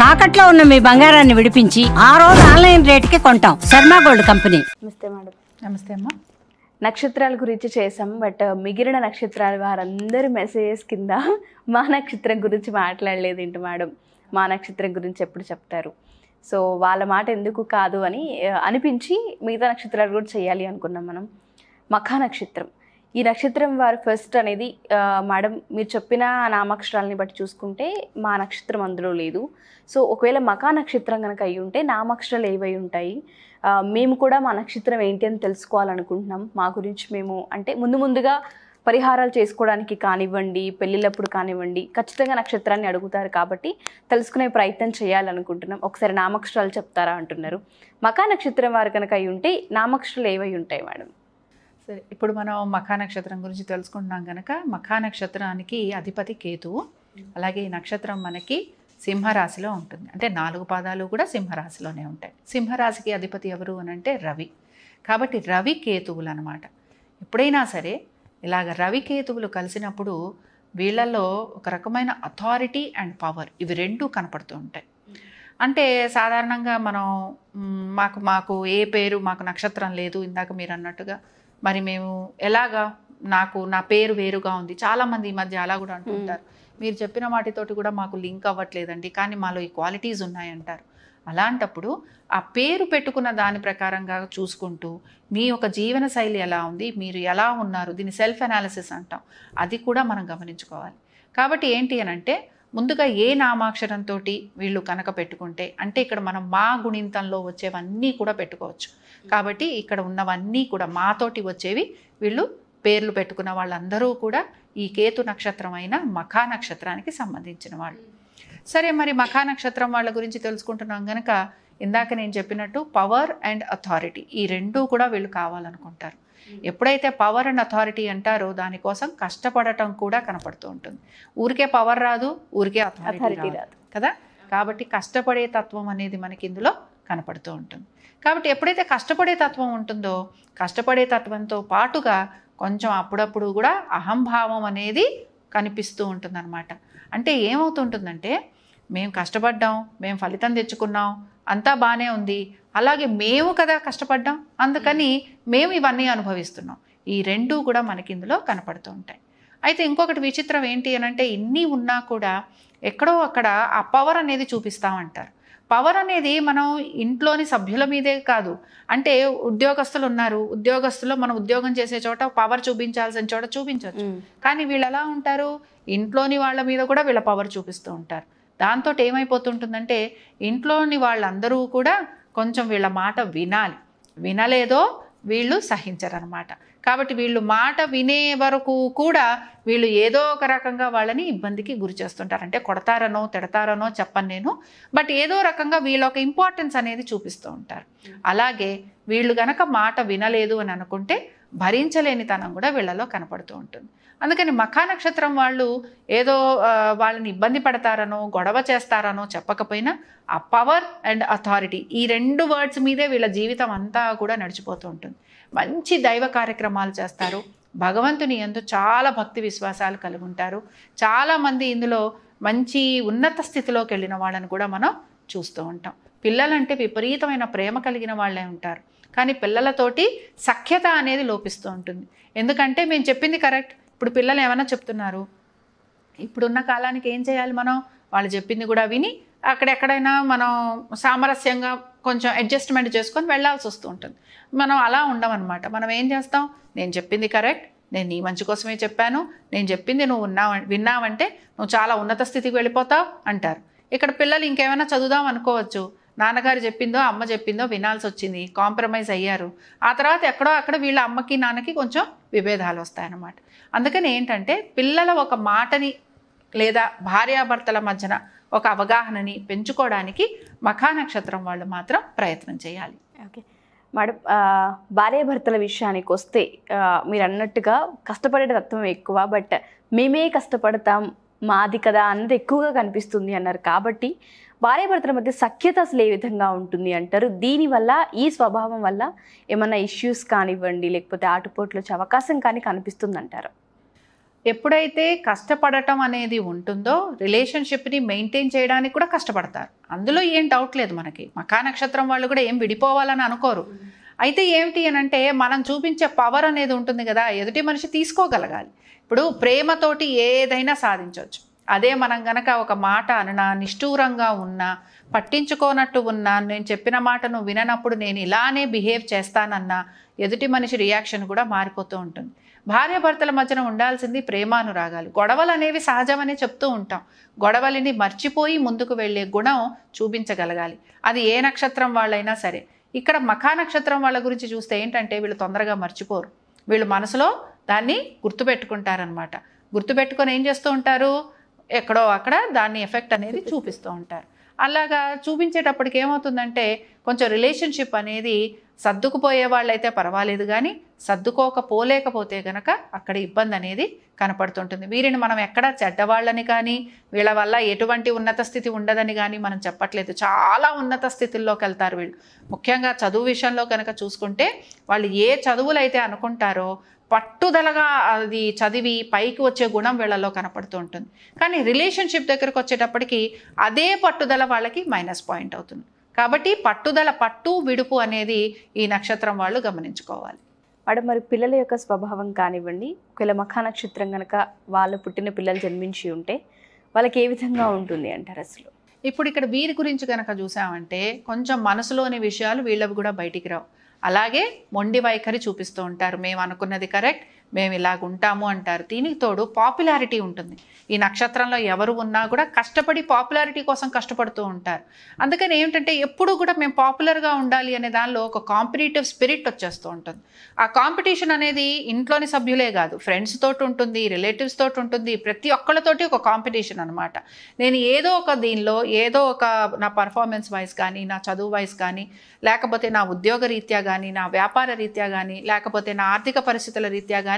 తాకట్లో ఉన్న మీ బంగారాన్ని విడిపించి ఆ రోజు ఆన్లైన్ రేటుకి కొంటాం. Sharma gold company. నమస్తే మేడం. నమస్తే అమ్మా. నక్షత్రాల గురించి చేసాం, బట్ మిగిలిన నక్షత్రాల వారందరి మెసేజెస్ కింద మా నక్షత్రం గురించి మాట్లాడలేదు ఏంటి మేడం, మా నక్షత్రం గురించి ఎప్పుడు చెప్తారు? సో వాళ్ళ మాట ఎందుకు కాదు అని అనిపించి మిగతా నక్షత్రాలు కూడా చేయాలి అనుకున్నాం మనం. మఖా నక్షత్రం, ఈ నక్షత్రం వారు ఫస్ట్ అనేది మేడం మీరు చెప్పిన నామాక్షరాలని బట్టి చూసుకుంటే మా నక్షత్రం అందులో లేదు. సో ఒకవేళ మఖా నక్షత్రం కనుక అయి ఉంటే నామాక్షరాలు ఏవై ఉంటాయి? మేము కూడా మా నక్షత్రం ఏంటి అని తెలుసుకోవాలనుకుంటున్నాం. మా గురించి మేము అంటే ముందుగా పరిహారాలు చేసుకోవడానికి కానివ్వండి, పెళ్ళిళ్ళప్పుడు కానివ్వండి, ఖచ్చితంగా నక్షత్రాన్ని అడుగుతారు కాబట్టి తెలుసుకునే ప్రయత్నం చేయాలనుకుంటున్నాం. ఒకసారి నామాక్షరాలు చెప్తారా అంటున్నారు. మఖా నక్షత్రం వారు కనుక అయి ఉంటే నామాక్షరాలు ఏవై ఉంటాయి మేడం? సరే, ఇప్పుడు మనం మఖా నక్షత్రం గురించి తెలుసుకుంటున్నాం కనుక మఖా నక్షత్రానికి అధిపతి కేతువు. అలాగే ఈ నక్షత్రం మనకి సింహరాశిలో ఉంటుంది. అంటే 4 పాదాలు కూడా సింహరాశిలోనే ఉంటాయి. సింహరాశికి అధిపతి ఎవరు అని అంటే రవి. కాబట్టి రవి కేతువులు అనమాట. ఎప్పుడైనా సరే ఇలాగ రవి కేతువులు కలిసినప్పుడు వీళ్ళల్లో ఒక రకమైన అథారిటీ అండ్ పవర్, ఇవి రెండూ కనపడుతూ ఉంటాయి. అంటే సాధారణంగా మనం మాకు ఏ పేరు, మాకు నక్షత్రం లేదు, ఇందాక మీరు అన్నట్టుగా మరి మేము ఎలాగా, నా పేరు వేరుగా ఉంది. చాలామంది ఈ మధ్య అలా కూడా అంటుంటారు. మీరు చెప్పిన వాటితోటి కూడా మాకు లింక్ అవ్వట్లేదండి, కానీ మాలో ఈ క్వాలిటీస్ ఉన్నాయంటారు. అలాంటప్పుడు ఆ పేరు పెట్టుకున్న దాని ప్రకారంగా చూసుకుంటూ మీ యొక్క జీవన శైలి ఎలా ఉంది, మీరు ఎలా ఉన్నారు, దీన్ని సెల్ఫ్ అనాలిసిస్ అంటాం, అది కూడా మనం గమనించుకోవాలి. కాబట్టి ఏంటి అని అంటే ముందుగా ఏ నామాక్షరంతో వీళ్ళు కనుక పెట్టుకుంటే, అంటే ఇక్కడ మనం మా గుణింతంలో వచ్చేవన్నీ కూడా పెట్టుకోవచ్చు. కాబట్టి ఇక్కడ ఉన్నవన్నీ కూడా మాతోటి వచ్చేవి వీళ్ళు పేర్లు పెట్టుకున్న వాళ్ళందరూ కూడా ఈ కేతు నక్షత్రం అయిన మఖా నక్షత్రానికి సంబంధించిన వాళ్ళు. సరే, మరి మఖా నక్షత్రం వాళ్ళ గురించి తెలుసుకుంటున్నాం కనుక ఇందాక నేను చెప్పినట్టు పవర్ అండ్ అథారిటీ, ఈ రెండూ కూడా వీళ్ళు కావాలనుకుంటారు. ఎప్పుడైతే పవర్ అండ్ అథారిటీ అంటారో దానికోసం కష్టపడటం కూడా కనపడుతూ ఉంటుంది. ఊరికే పవర్ రాదు, ఊరికే అథారిటీ రాదు కదా. కాబట్టి కష్టపడే తత్వం అనేది మనకి ఇందులో కనపడుతూ ఉంటుంది. కాబట్టి ఎప్పుడైతే కష్టపడే తత్వం ఉంటుందో, కష్టపడే తత్వంతో పాటుగా కొంచెం అప్పుడప్పుడు కూడా అహంభావం అనేది కనిపిస్తూ ఉంటుందన్నమాట. అంటే ఏమవుతుంటుందంటే మేము కష్టపడ్డాం, మేము ఫలితం తెచ్చుకున్నాం, అంతా బాగానే ఉంది, అలాగే మేము కదా కష్టపడ్డాం, అందుకని మేము ఇవన్నీ అనుభవిస్తున్నాం. ఈ రెండూ కూడా మనకి ఇందులో కనపడుతూ ఉంటాయి. అయితే ఇంకొకటి విచిత్రం ఏంటి అని అంటే ఇన్ని ఉన్నా కూడా ఎక్కడో అక్కడ ఆ పవర్ అనేది చూపిస్తామంటారు. పవర్ అనేది మనం ఇంట్లోని సభ్యుల మీదే కాదు, అంటే ఉద్యోగస్తులు ఉన్నారు, ఉద్యోగస్తుల్లో మనం ఉద్యోగం చేసే చోట పవర్ చూపించాల్సిన చోట చూపించవచ్చు. కానీ వీళ్ళు ఎలా ఉంటారు, ఇంట్లోని వాళ్ళ మీద కూడా వీళ్ళ పవర్ చూపిస్తూ ఉంటారు. దాంతో ఏమైపోతుంటుందంటే ఇంట్లోని వాళ్ళందరూ కూడా కొంచెం వీళ్ళ మాట వినాలి, వినలేదో వీళ్ళు సహించరనమాట. కాబట్టి వీళ్ళు మాట వినే వరకు కూడా వీళ్ళు ఏదో ఒక రకంగా వాళ్ళని ఇబ్బందికి గురి చేస్తుంటారు. అంటే కొడతారనో తిడతారనో చెప్పను నేను, బట్ ఏదో రకంగా వీళ్ళ ఒక ఇంపార్టెన్స్ అనేది చూపిస్తూ ఉంటారు. అలాగే వీళ్ళు గనక మాట వినలేదు అని అనుకుంటే భరించలేనితనం కూడా వీళ్ళలో కనపడుతూ ఉంటుంది. అందుకని మఖా నక్షత్రం వాళ్ళు ఏదో వాళ్ళని ఇబ్బంది పడతారనో గొడవ చేస్తారనో చెప్పకపోయినా ఆ పవర్ అండ్ అథారిటీ, ఈ 2 వర్డ్స్ మీదే వీళ్ళ జీవితం అంతా కూడా నడిచిపోతూ ఉంటుంది. మంచి దైవ కార్యక్రమాలు చేస్తారు, భగవంతుని యందు చాలా భక్తి విశ్వాసాలు కలిగి ఉంటారు. చాలామంది ఇందులో మంచి ఉన్నత స్థితిలోకి వెళ్ళిన వాళ్ళని కూడా మనం చూస్తూ ఉంటాం. పిల్లలంటే విపరీతమైన ప్రేమ కలిగిన వాళ్ళే ఉంటారు, కానీ పిల్లలతోటి సఖ్యత అనేది లోపిస్తూ ఉంటుంది. ఎందుకంటే మేము చెప్పింది కరెక్ట్, ఇప్పుడు పిల్లలు ఏమైనా చెప్తున్నారు, ఇప్పుడున్న కాలానికి ఏం చేయాలి, మనం వాళ్ళు చెప్పింది కూడా విని అక్కడెక్కడైనా మనం సామరస్యంగా కొంచెం అడ్జస్ట్మెంట్ చేసుకొని వెళ్ళాల్సి వస్తూ ఉంటుంది. మనం అలా ఉండమన్నమాట. మనం ఏం చేస్తాం, నేను చెప్పింది కరెక్ట్, నేను నీ మంచి కోసమే చెప్పాను, నేను చెప్పింది నువ్వు విన్నావంటే నువ్వు చాలా ఉన్నత స్థితికి వెళ్ళిపోతావు అంటారు. ఇక్కడ పిల్లలు ఇంకేమైనా చదువుదాం అనుకోవచ్చు, నాన్నగారు చెప్పిందో అమ్మ చెప్పిందో వినాల్సి వచ్చింది, కాంప్రమైజ్ అయ్యారు. ఆ తర్వాత ఎక్కడో అక్కడ వీళ్ళ అమ్మకి నాన్నకి కొంచెం విభేదాలు వస్తాయన్నమాట. అందుకని ఏంటంటే పిల్లల ఒక మాటని లేదా భార్యాభర్తల మధ్యన ఒక అవగాహనని పెంచుకోవడానికి మఖా నక్షత్రం వాళ్ళు మాత్రం ప్రయత్నం చేయాలి. ఓకే మేడం, భార్యాభర్తల విషయానికి వస్తే మీరు అన్నట్టుగా కష్టపడే తత్వం ఎక్కువ, బట్ మేమే కష్టపడతాం మాది కదా అన్నది ఎక్కువగా కనిపిస్తుంది అన్నారు. కాబట్టి భార్యాభర్తల మధ్య సఖ్యత అసలు ఏ విధంగా ఉంటుంది అంటారు? దీనివల్ల ఈ స్వభావం వల్ల ఏమన్నా ఇష్యూస్ కానివ్వండి లేకపోతే ఆటుపోట్లు వచ్చే అవకాశం కానీ కనిపిస్తుంది అంటారు? ఎప్పుడైతే కష్టపడటం అనేది ఉంటుందో రిలేషన్షిప్ని మెయింటైన్ చేయడానికి కూడా కష్టపడతారు. అందులో ఏం డౌట్ లేదు మనకి. మఖా నక్షత్రం వాళ్ళు కూడా ఏం విడిపోవాలని అనుకోరు. అయితే ఏమిటి అని అంటే మనం చూపించే పవర్ అనేది ఉంటుంది కదా, ఎదుటి మనిషి తీసుకోగలగాలి. ఇప్పుడు ప్రేమతోటి ఏదైనా సాధించవచ్చు. అదే మనం గనక ఒక మాట అన్నా, నిష్ఠూరంగా ఉన్నా, పట్టించుకోనట్టు ఉన్నా, నేను చెప్పిన మాట నువ్వు విననప్పుడు నేను ఇలానే బిహేవ్ చేస్తానన్నా ఎదుటి మనిషి రియాక్షన్ కూడా మారిపోతూ ఉంటుంది. భార్యాభర్తల మధ్యన ఉండాల్సింది ప్రేమానురాగాలు. గొడవలు అనేవి సహజమనే చెప్తూ ఉంటాం. గొడవలని మర్చిపోయి ముందుకు వెళ్ళే గుణం చూపించగలగాలి. అది ఏ నక్షత్రం వాళ్ళైనా సరే. ఇక్కడ మఖా నక్షత్రం వాళ్ళ గురించి చూస్తే ఏంటంటే వీళ్ళు తొందరగా మర్చిపోరు. వీళ్ళు మనసులో దాన్ని గుర్తుపెట్టుకుంటారనమాట. గుర్తుపెట్టుకొని ఏం చేస్తూ ఉంటారు, ఎక్కడో అక్కడ దాన్ని ఎఫెక్ట్ అనేది చూపిస్తూ ఉంటారు. అలాగా చూపించేటప్పటికి ఏమవుతుందంటే కొంచెం రిలేషన్షిప్ అనేది సర్దుకుపోయే వాళ్ళైతే పర్వాలేదు, కానీ సర్దుకోకపోలేకపోతే కనుక అక్కడ ఇబ్బంది అనేది కనపడుతుంటుంది. వీరిని మనం ఎక్కడ చెడ్డవాళ్ళని కానీ వీళ్ళ వల్ల ఎటువంటి ఉన్నత స్థితి ఉండదని కానీ మనం చెప్పట్లేదు. చాలా ఉన్నత స్థితుల్లోకి వెళ్తారు వీళ్ళు. ముఖ్యంగా చదువు విషయంలో కనుక చూసుకుంటే వాళ్ళు ఏ చదువులు అయితే అనుకుంటారో పట్టుదలగా అది చదివి పైకి వచ్చే గుణం వీళ్ళలో కనపడుతూ ఉంటుంది. కానీ రిలేషన్షిప్ దగ్గరకు వచ్చేటప్పటికి అదే పట్టుదల వాళ్ళకి మైనస్ పాయింట్ అవుతుంది. కాబట్టి పట్టుదల, పట్టు విడుపు అనేది ఈ నక్షత్రం వాళ్ళు గమనించుకోవాలి. మేడం, మరి పిల్లల యొక్క స్వభావం కానివ్వండి, ఒకవేళ మఖా నక్షత్రం కనుక వాళ్ళు పుట్టిన పిల్లలు జన్మించి ఉంటే వాళ్ళకి ఏ విధంగా ఉంటుంది అంటారు అసలు? ఇప్పుడు ఇక్కడ వీరి గురించి కనుక చూసామంటే కొంచెం మనసులోని విషయాలు వీళ్ళవి కూడా బయటికి రావు. అలాగే మొండి వైఖరి చూపిస్తూ ఉంటారు. మేము అనుకున్నది కరెక్ట్, మేము ఇలాగ ఉంటాము అంటారు. దీనికి తోడు పాపులారిటీ ఉంటుంది. ఈ నక్షత్రంలో ఎవరు ఉన్నా కూడా కష్టపడి పాపులారిటీ కోసం కష్టపడుతూ ఉంటారు. అందుకని ఏమిటంటే ఎప్పుడు కూడా మేము పాపులర్గా ఉండాలి అనే దానిలో ఒక కాంపిటేటివ్ స్పిరిట్ వచ్చేస్తూ ఉంటుంది. ఆ కాంపిటీషన్ అనేది ఇంట్లోని సభ్యులే కాదు, ఫ్రెండ్స్ తోటి ఉంటుంది, రిలేటివ్స్ తోటి ఉంటుంది, ప్రతి ఒక్కళ్ళతోటి ఒక కాంపిటీషన్ అనమాట. నేను ఏదో ఒక దీనిలో ఏదో ఒక నా పర్ఫార్మెన్స్ వైజ్ కానీ, నా చదువు వైజ్ కానీ, లేకపోతే నా ఉద్యోగ రీత్యా కానీ, నా వ్యాపార రీత్యా కానీ, లేకపోతే నా ఆర్థిక పరిస్థితుల రీత్యా కానీ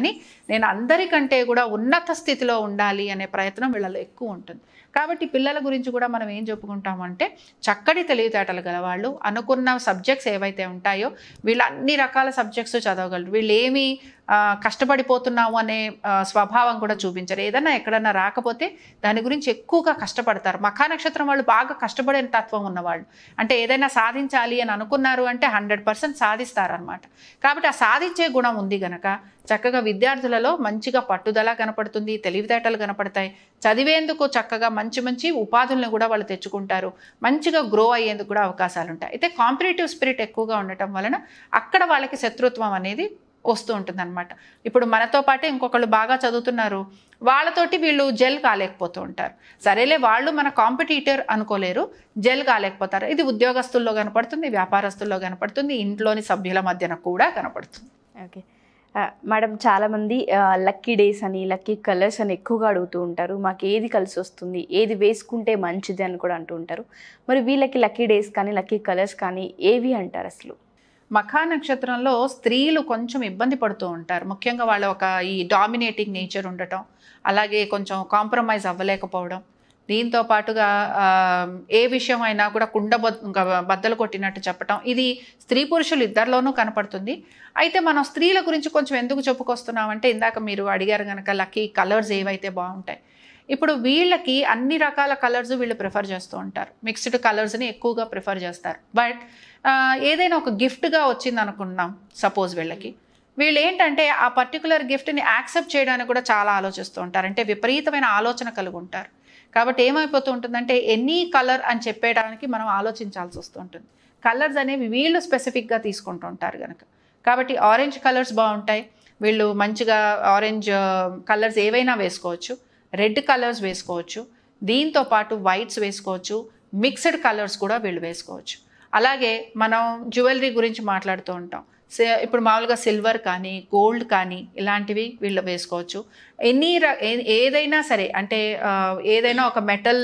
నేను అందరికంటే కూడా ఉన్నత స్థితిలో ఉండాలి అనే ప్రయత్నం వీళ్ళలో ఎక్కువ ఉంటుంది. కాబట్టి పిల్లల గురించి కూడా మనం ఏం చెప్పుకుంటామంటే చక్కటి తెలివితేటలు గలవాళ్ళు. అనుకున్న సబ్జెక్ట్స్ ఏవైతే ఉంటాయో వీళ్ళు అన్ని రకాల సబ్జెక్ట్స్ చదవగలరు. వీళ్ళు ఏమి కష్టపడిపోతున్నాము అనే స్వభావం కూడా చూపించరు. ఏదన్నా ఎక్కడన్నా రాకపోతే దాని గురించి ఎక్కువగా కష్టపడతారు. మఖా నక్షత్రం వాళ్ళు బాగా కష్టపడే తత్వం ఉన్నవాళ్ళు. అంటే ఏదైనా సాధించాలి అని అనుకున్నారు అంటే 100% సాధిస్తారనమాట. కాబట్టి ఆ సాధించే గుణం ఉంది గనక చక్కగా విద్యార్థులలో మంచిగా పట్టుదల కనపడుతుంది, తెలివితేటలు కనపడతాయి. చదివేందుకు చక్కగా మంచి మంచి ఉపాధులను కూడా వాళ్ళు తెచ్చుకుంటారు. మంచిగా గ్రో అయ్యేందుకు కూడా అవకాశాలు ఉంటాయి. అయితే కాంపిటేటివ్ స్పిరిట్ ఎక్కువగా ఉండటం వలన అక్కడ వాళ్ళకి శత్రుత్వం అనేది వస్తూ ఉంటుంది అనమాట. ఇప్పుడు మనతో పాటే ఇంకొకళ్ళు బాగా చదువుతున్నారు, వాళ్ళతోటి వీళ్ళు జెల్ కాలేకపోతూ ఉంటారు. సరేలే, వాళ్ళు మన కాంపిటీటర్ అనుకోలేరు, జెల్ కాలేకపోతారు. ఇది ఉద్యోగస్తుల్లో కనపడుతుంది, వ్యాపారస్తుల్లో కనపడుతుంది, ఇంట్లోని సభ్యుల మధ్యన కూడా కనపడుతుంది. ఓకే మేడం, చాలామంది లక్కీ డేస్ అని, లక్కీ కలర్స్ అని ఎక్కువగా అడుగుతూ ఉంటారు. మాకు ఏది కలిసి వస్తుంది, ఏది వేసుకుంటే మంచిది అని కూడా అంటూ ఉంటారు. మరి వీళ్ళకి లక్కీ డేస్ కానీ, లక్కీ కలర్స్ కానీ ఏవి అంటారు అసలు? మఖా నక్షత్రంలో స్త్రీలు కొంచెం ఇబ్బంది పడుతూ ఉంటారు. ముఖ్యంగా వాళ్ళ ఒక ఈ డామినేటింగ్ నేచర్ ఉండటం, అలాగే కొంచెం కాంప్రమైజ్ అవ్వలేకపోవడం, దీంతో పాటుగా ఏ విషయం అయినా కూడా బద్దలు కొట్టినట్టు చెప్పటం, ఇది స్త్రీ పురుషులు ఇద్దరిలోనూ కనపడుతుంది. అయితే మనం స్త్రీల గురించి కొంచెం ఎందుకు చెప్పుకొస్తున్నామంటే ఇందాక మీరు అడిగారు కనుక లక్కీ కలర్స్ ఏవైతే బాగుంటాయి. ఇప్పుడు వీళ్ళకి అన్ని రకాల కలర్స్ వీళ్ళు ప్రిఫర్ చేస్తూ ఉంటారు. మిక్స్డ్ కలర్స్ని ఎక్కువగా ప్రిఫర్ చేస్తారు. బట్ ఏదైనా ఒక గిఫ్ట్గా వచ్చింది అనుకున్నాం సపోజ్, వీళ్ళు ఏంటంటే ఆ పర్టికులర్ గిఫ్ట్ని యాక్సెప్ట్ చేయడానికి కూడా చాలా ఆలోచిస్తూ ఉంటారు. అంటే విపరీతమైన ఆలోచన కలిగి ఉంటారు. కాబట్టి ఏమైపోతూ ఉంటుందంటే ఎనీ కలర్ అని చెప్పేయడానికి మనం ఆలోచించాల్సి వస్తూ ఉంటుంది. కలర్స్ అనేవి వీళ్ళు స్పెసిఫిక్గా తీసుకుంటూ ఉంటారు కనుక. కాబట్టి ఆరెంజ్ కలర్స్ బాగుంటాయి. వీళ్ళు మంచిగా ఆరెంజ్ కలర్స్ ఏవైనా వేసుకోవచ్చు, రెడ్ కలర్స్ వేసుకోవచ్చు, దీంతో పాటు వైట్స్ వేసుకోవచ్చు, మిక్స్డ్ కలర్స్ కూడా వీళ్ళు వేసుకోవచ్చు. అలాగే మనం జ్యువెలరీ గురించి మాట్లాడుతూ ఉంటాం. ఇప్పుడు మామూలుగా సిల్వర్ కానీ, గోల్డ్ కానీ ఇలాంటివి వీళ్ళు వేసుకోవచ్చు. ఏదైనా సరే, అంటే ఏదైనా ఒక మెటల్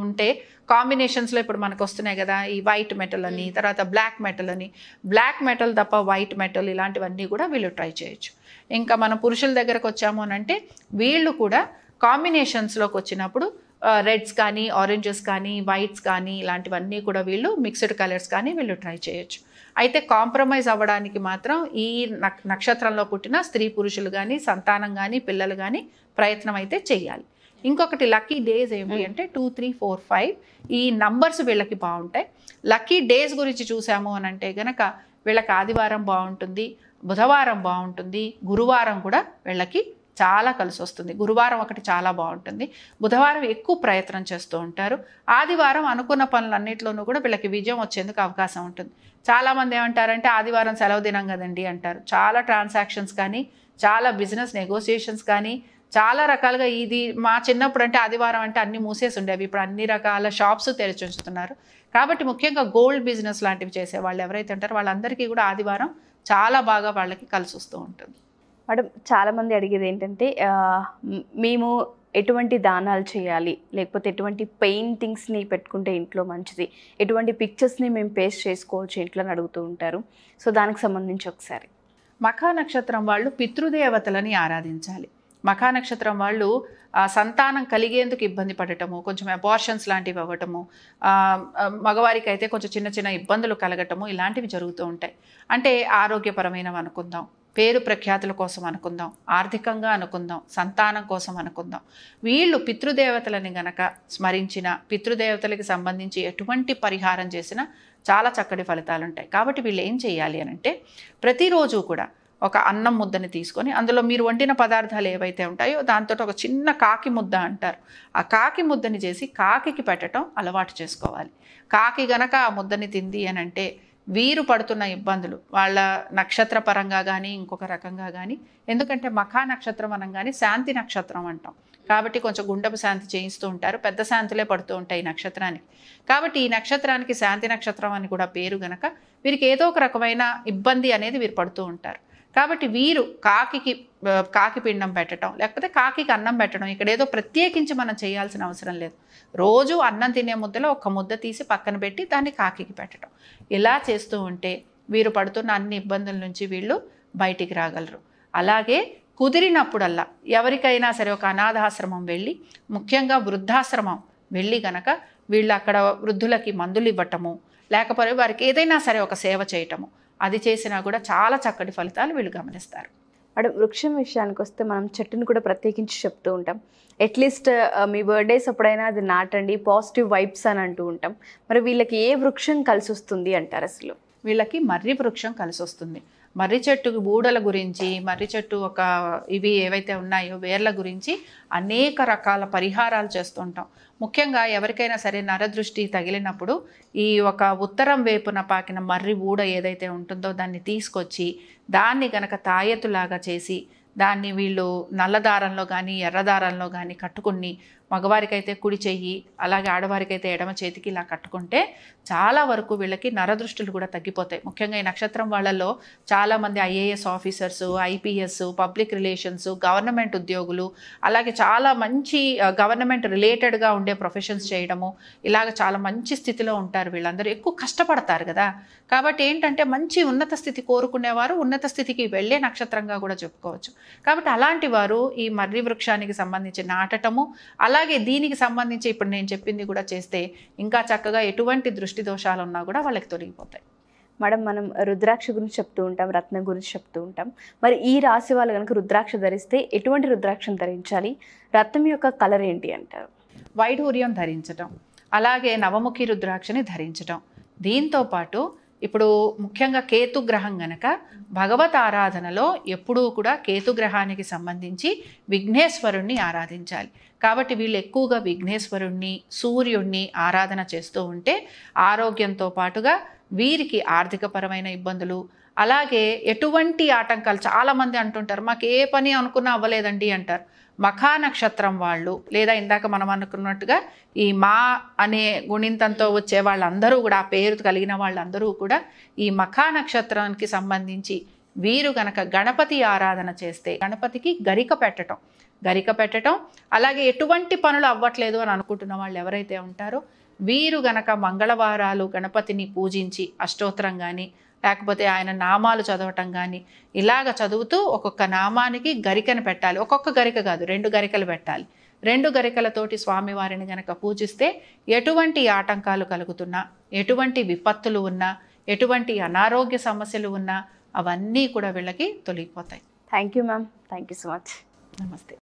ఉంటే కాంబినేషన్స్లో ఇప్పుడు మనకు వస్తున్నాయి కదా, ఈ వైట్ మెటల్ అని, తర్వాత బ్లాక్ మెటల్ అని. బ్లాక్ మెటల్ తప్ప వైట్ మెటల్ ఇలాంటివన్నీ కూడా వీళ్ళు ట్రై చేయొచ్చు. ఇంకా మనం పురుషుల దగ్గరకు వచ్చాము అని అంటే వీళ్ళు కూడా కాంబినేషన్స్లోకి వచ్చినప్పుడు రెడ్స్ కానీ, ఆరెంజెస్ కానీ, వైట్స్ కానీ ఇలాంటివన్నీ కూడా వీళ్ళు మిక్స్డ్ కలర్స్ కానీ వీళ్ళు ట్రై చేయొచ్చు. అయితే కాంప్రమైజ్ అవ్వడానికి మాత్రం ఈ నక్షత్రంలో పుట్టిన స్త్రీ పురుషులు కానీ, సంతానం కానీ, పిల్లలు కానీ ప్రయత్నం అయితే చేయాలి. ఇంకొకటి లక్కీ డేస్ ఏంటి అంటే 2, 3, 4, 5 ఈ నంబర్స్ వీళ్ళకి బాగుంటాయి. లక్కీ డేస్ గురించి చూసాము అని అంటే గనక వీళ్ళకి ఆదివారం బాగుంటుంది, బుధవారం బాగుంటుంది, గురువారం కూడా వీళ్ళకి చాలా కలిసి వస్తుంది. గురువారం ఒకటి చాలా బాగుంటుంది, బుధవారం ఎక్కువ ప్రయత్నం చేస్తూ ఉంటారు, ఆదివారం అనుకున్న పనులన్నింటిలోనూ కూడా వీళ్ళకి విజయం వచ్చేందుకు అవకాశం ఉంటుంది. చాలామంది ఏమంటారంటే ఆదివారం సెలవు దినం కదండి అంటారు. చాలా ట్రాన్సాక్షన్స్ కానీ, చాలా బిజినెస్ నెగోసియేషన్స్ కానీ, చాలా రకాలుగా ఇది మా చిన్నప్పుడు అంటే ఆదివారం అంటే అన్ని మూసేసి ఉండేవి. ఇప్పుడు అన్ని రకాల షాప్స్ తెరిచి ఉంచుతున్నారు. కాబట్టి ముఖ్యంగా గోల్డ్ బిజినెస్ లాంటివి చేసే వాళ్ళు ఎవరైతే ఉంటారో వాళ్ళందరికీ కూడా ఆదివారం చాలా బాగా వాళ్ళకి కలిసి వస్తూ ఉంటుంది. మేడం, చాలామంది అడిగేది ఏంటంటే మేము ఎటువంటి దానాలు చేయాలి, లేకపోతే ఎటువంటి పెయింటింగ్స్ని పెట్టుకుంటే ఇంట్లో మంచిది, ఎటువంటి పిక్చర్స్ని మేము పేస్ట్ చేసుకోవచ్చు ఇంట్లో అని అడుగుతూ ఉంటారు. సో దానికి సంబంధించి ఒకసారి. మఖా నక్షత్రం వాళ్ళు పితృదేవతలని ఆరాధించాలి. మఖా నక్షత్రం వాళ్ళు సంతానం కలిగేందుకు ఇబ్బంది పడటము, కొంచెం అబార్షన్స్ లాంటివి అవ్వటము, మగవారికి అయితే కొంచెం చిన్న చిన్న ఇబ్బందులు కలగటము ఇలాంటివి జరుగుతూ ఉంటాయి. అంటే ఆరోగ్యపరమైనవి అనుకుందాం, పేరు ప్రఖ్యాతుల కోసం అనుకుందాం, ఆర్థికంగా అనుకుందాం, సంతానం కోసం అనుకుందాం. వీళ్ళు పితృదేవతలని గనక స్మరించిన, పితృదేవతలకి సంబంధించి ఎటువంటి పరిహారం చేసినా చాలా చక్కటి ఫలితాలు ఉంటాయి. కాబట్టి వీళ్ళు ఏం చేయాలి అని అంటే ప్రతిరోజు కూడా ఒక అన్నం ముద్దని తీసుకొని అందులో మీరు వండిన పదార్థాలు ఏవైతే ఉంటాయో దాంతో ఒక చిన్న కాకి ముద్ద అంటారు, ఆ కాకి ముద్దని చేసి కాకికి పెట్టడం అలవాటు చేసుకోవాలి. కాకి గనక ఆ ముద్దని తింది అని అంటే వీరు పడుతున్న ఇబ్బందులు వాళ్ళ నక్షత్ర పరంగా కానీ ఇంకొక రకంగా కానీ, ఎందుకంటే మఖా నక్షత్రం అనగానే శాంతి నక్షత్రం అంటాం కాబట్టి కొంచెం గుండపు శాంతి చేయిస్తూ ఉంటారు, పెద్ద శాంతులే పడుతూ ఉంటాయి ఈ నక్షత్రానికి. కాబట్టి ఈ నక్షత్రానికి శాంతి నక్షత్రం అని కూడా పేరు గనక వీరికి ఏదో ఒక రకమైన ఇబ్బంది అనేది వీరు పడుతూ ఉంటారు. కాబట్టి వీరు కాకి పిండం పెట్టడం, లేకపోతే కాకికి అన్నం పెట్టడం, ఇక్కడ ఏదో ప్రత్యేకించి మనం చేయాల్సిన అవసరం లేదు. రోజు అన్నం తినే ముద్దలో ఒక ముద్ద తీసి పక్కన పెట్టి దాన్ని కాకికి పెట్టడం, ఇలా చేస్తూ ఉంటే వీరు పడుతున్న అన్ని ఇబ్బందుల నుంచి వీళ్ళు బయటికి రాగలరు. అలాగే కుదిరినప్పుడల్లా ఎవరికైనా సరే ఒక అనాథాశ్రమం వెళ్ళి, ముఖ్యంగా వృద్ధాశ్రమం వెళ్ళి గనక వీళ్ళు అక్కడ వృద్ధులకి మందులు ఇవ్వటము, లేకపోతే వారికి ఏదైనా సరే ఒక సేవ చేయటము, అది చేసినా కూడా చాలా చక్కటి ఫలితాలు వీళ్ళు గమనిస్తారు. మేడం, వృక్షం విషయానికి వస్తే మనం చెట్టును కూడా ప్రత్యేకించి చెప్తూ ఉంటాం. అట్లీస్ట్ మీ బర్త్డేస్ అప్పుడైనా అది నాటండి, పాజిటివ్ వైబ్స్ అని అంటూ ఉంటాం. మరి వీళ్ళకి ఏ వృక్షం కలిసి వస్తుంది అంటారు? అసలు వీళ్ళకి మర్రి వృక్షం కలిసి వస్తుంది. మర్రి చెట్టు బూడల గురించి, మర్రి చెట్టు ఇవి ఏవైతే ఉన్నాయో వేర్ల గురించి అనేక రకాల పరిహారాలు చేస్తుంటాం. ముఖ్యంగా ఎవరికైనా సరే నరదృష్టి తగిలినప్పుడు ఈ ఉత్తరం వైపున పాకిన మర్రి ఊడ ఏదైతే ఉంటుందో దాన్ని తీసుకొచ్చి దాన్ని గనక తాయెత్తులాగా చేసి దాన్ని వీళ్ళు నల్లదారంలో కానీ ఎర్రదారంలో కానీ కట్టుకుని, మగవారికైతే కుడి చెయ్యి అలాగే ఆడవారికైతే ఎడమ చేతికి ఇలా కట్టుకుంటే చాలా వరకు వీళ్ళకి నరదృష్టులు కూడా తగ్గిపోతాయి. ముఖ్యంగా ఈ నక్షత్రం వాళ్ళల్లో చాలామంది IAS officers, IPS, public relations, government ఉద్యోగులు, అలాగే చాలా మంచి గవర్నమెంట్ రిలేటెడ్గా ఉండే ప్రొఫెషన్స్ చేయడము, ఇలాగ చాలా మంచి స్థితిలో ఉంటారు. వీళ్ళందరూ ఎక్కువ కష్టపడతారు కదా. కాబట్టి ఏంటంటే మంచి ఉన్నత స్థితి కోరుకునేవారు ఉన్నత స్థితికి వెళ్ళే నక్షత్రంగా కూడా చెప్పుకోవచ్చు. కాబట్టి అలాంటి వారు ఈ మర్రి వృక్షానికి సంబంధించి నాటటము, అలాగే దీనికి సంబంధించి ఇప్పుడు నేను చెప్పింది కూడా చేస్తే ఇంకా చక్కగా ఎటువంటి దృష్టి దోషాలు ఉన్నా కూడా వాళ్ళకి తొలగిపోతాయి. మేడం, మనం రుద్రాక్ష గురించి చెప్తూ ఉంటాం, రత్నం గురించి చెప్తూ ఉంటాం. మరి ఈ రాశి వాళ్ళు కనుక రుద్రాక్ష ధరిస్తే ఎటువంటి రుద్రాక్షను ధరించాలి? రత్నం యొక్క కలర్ ఏంటి అంటారు? వైఢూర్యం ధరించటం, అలాగే నవముఖి రుద్రాక్షని ధరించటం. దీంతో పాటు ఇప్పుడు ముఖ్యంగా కేతుగ్రహం గనక భగవత్ ఆరాధనలో ఎప్పుడూ కూడా కేతుగ్రహానికి సంబంధించి విఘ్నేశ్వరుణ్ణి ఆరాధించాలి. కాబట్టి వీళ్ళు ఎక్కువగా విఘ్నేశ్వరుణ్ణి, సూర్యుణ్ణి ఆరాధన చేస్తూ ఉంటే ఆరోగ్యంతో పాటుగా వీరికి ఆర్థికపరమైన ఇబ్బందులు, అలాగే ఎటువంటి ఆటంకాలు, చాలామంది అంటుంటారు మాకు ఏ పని అనుకున్నా అవ్వలేదండి అంటారు. మఖా నక్షత్రం వాళ్ళు లేదా ఇందాక మనం అనుకున్నట్టుగా ఈ మా అనే గుణింతంతో వచ్చే వాళ్ళందరూ కూడా, ఆ పేరు కలిగిన వాళ్ళందరూ కూడా ఈ మఖా నక్షత్రానికి సంబంధించి వీరు గనక గణపతి ఆరాధన చేస్తే గణపతికి గరిక పెట్టడం, అలాగే ఎటువంటి పనులు అవ్వట్లేదు అని అనుకుంటున్న వాళ్ళు ఎవరైతే ఉంటారో వీరు గనక మంగళవారాలు గణపతిని పూజించి అష్టోత్తరం కానీ లేకపోతే ఆయన నామాలు చదవటం కానీ ఇలాగ చదువుతూ ఒక్కొక్క నామానికి గరికను పెట్టాలి. ఒక్కొక్క గరిక కాదు, 2 గరికలు పెట్టాలి. 2 గరికలతోటి స్వామివారిని గనక పూజిస్తే ఎటువంటి ఆటంకాలు కలుగుతున్నా, ఎటువంటి విపత్తులు ఉన్నా, ఎటువంటి అనారోగ్య సమస్యలు ఉన్నా అవన్నీ కూడా వీళ్ళకి తొలగిపోతాయి. Thank you ma'am, thank you so much. నమస్తే.